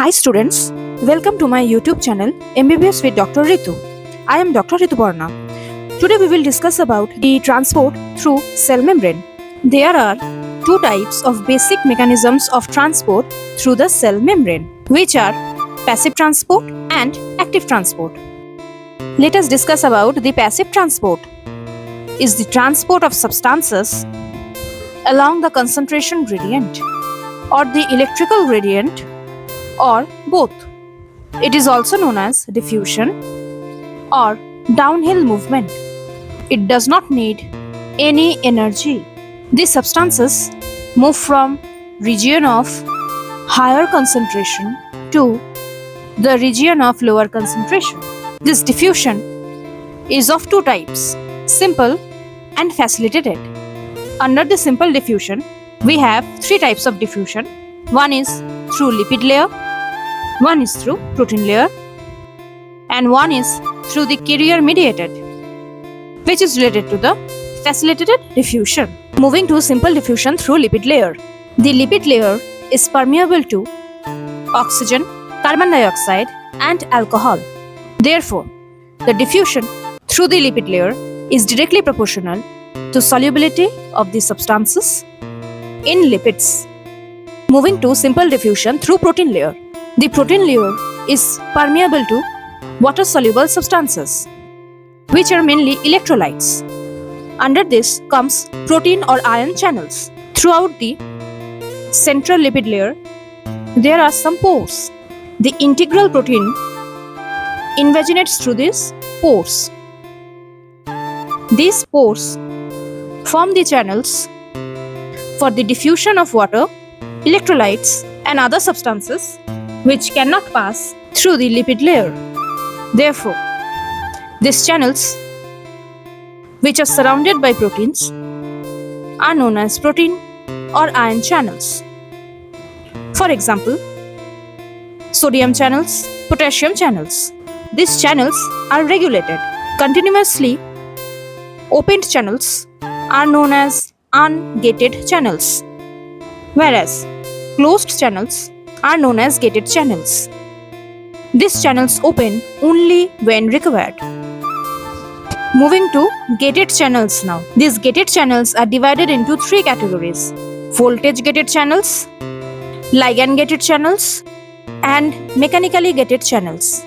Hi students, welcome to my YouTube channel MBBS with Dr. Ritu. I am Dr. Ritu Barna. Today we will discuss about the transport through cell membrane. There are two types of basic mechanisms of transport through the cell membrane, which are passive transport and active transport. Let us discuss about the passive transport. Is the transport of substances along the concentration gradient or the electrical gradient or both. It is also known as diffusion or downhill movement. It does not need any energy. These substances move from region of higher concentration to the region of lower concentration. This diffusion is of two types, simple and facilitated. Under the simple diffusion, we have three types of diffusion. One is through lipid layer, one is through protein layer, and one is through the carrier mediated, which is related to the facilitated diffusion. Moving to simple diffusion through lipid layer. The lipid layer is permeable to oxygen, carbon dioxide, and alcohol. Therefore, the diffusion through the lipid layer is directly proportional to solubility of the substances in lipids. Moving to simple diffusion through protein layer. The protein layer is permeable to water-soluble substances, which are mainly electrolytes. Under this comes protein or ion channels. Throughout the central lipid layer, there are some pores. The integral protein invaginates through these pores. These pores form the channels for the diffusion of water, electrolytes, and other substances which cannot pass through the lipid layer. Therefore, these channels, which are surrounded by proteins, are known as protein or ion channels. For example, sodium channels, potassium channels. These channels are regulated. Continuously opened channels are known as ungated channels, whereas closed channels are known as gated channels. These channels open only when required. Moving to gated channels now. These gated channels are divided into three categories: voltage gated channels, ligand gated channels, and mechanically gated channels.